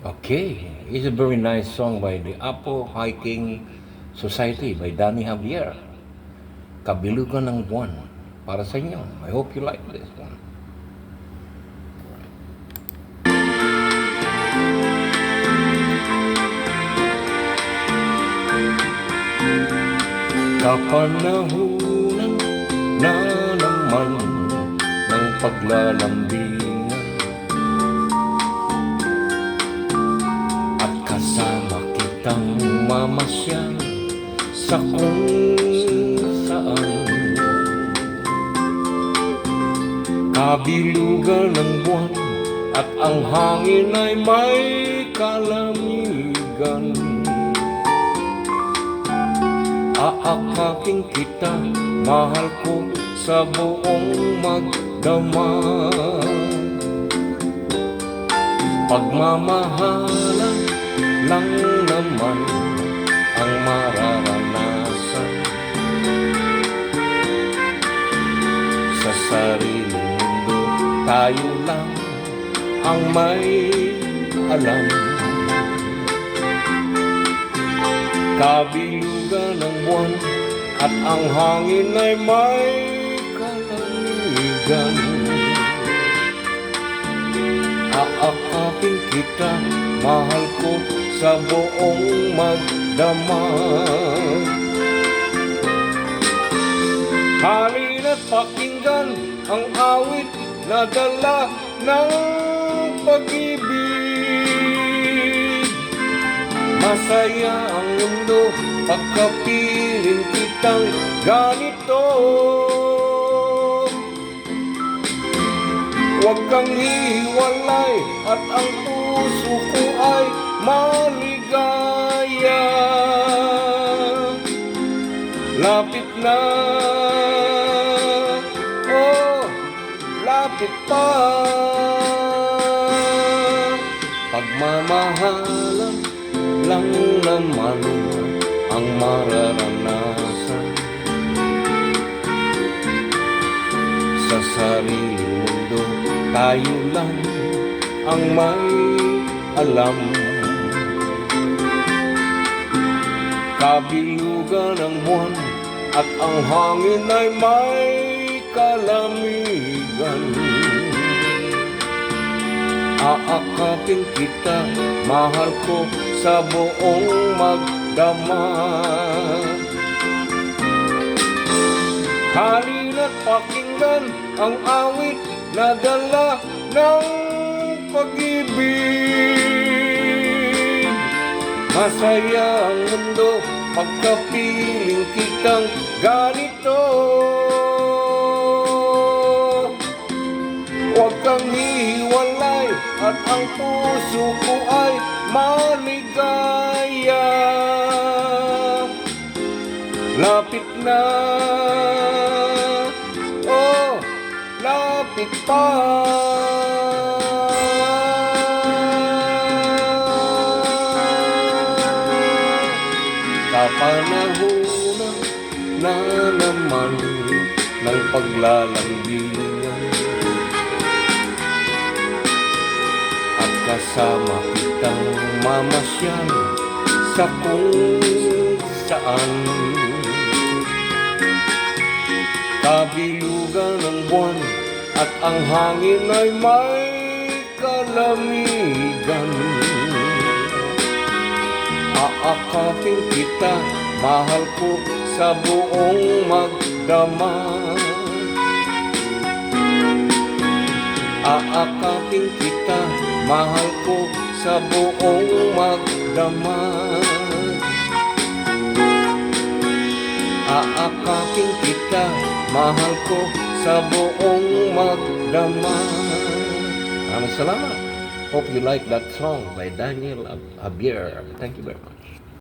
Okay, it's a very nice song by the Apo Hiking Society by Danny Javier. Kabilugan ng Buwan. Para sa inyo. I hope you like this one. Kapanahunan na naman ng paglalambingan at kasama kitang mamasyal sa kung saan. Kabilugan ng buwan at ang hangin ay may kalamigan. Aakaking kita, mahal ko sa buong magdamag. Pagmamahalan lang naman ang mararanasan. Sa sariling mundo, tayo lang ang may alam. Kabilugan ng buwan at ang hangin ay may kalamigan. Aakaking kita, mahal ko sa buong magdamag. Halina't pakinggan ang awit na dala ng pag-ibig. Masaya ang mundo pagkapiling kitang ganito. Huwag kang hiwalay at ang puso ko ay maligaya. Lapit na, oh, lapit pa. Pagmamahalan lang naman ang mararanasan. Sa sariling mundo, tayo lang ang may alam. Kabilugan ng buwan at ang hangin ay may kalamigan. Aakaking kita, mahal ko sa buong magdamag. Halina't pakinggan ang awit na dala ng pag-ibig. Masaya ang mundo pagkapiling kitang ganito. Huwag kang hiwalay at ang puso ko ay maligaya. Lapit na, oh, lapit pa. Kapanahunan na naman ng paglalambingan at kasama kitang mamasyal sa kung saan. Kabilugan ng buwan at ang hangin ay may kalamigan. Aakaking kita, mahal ko sa buong magdamag. Aakaking kita, mahal ko sa buong magdamag. Aakaking kita, mahal ko sa buong magdamag. Maraming salamat. Hope you like that song by Daniel Javier. Thank you very much.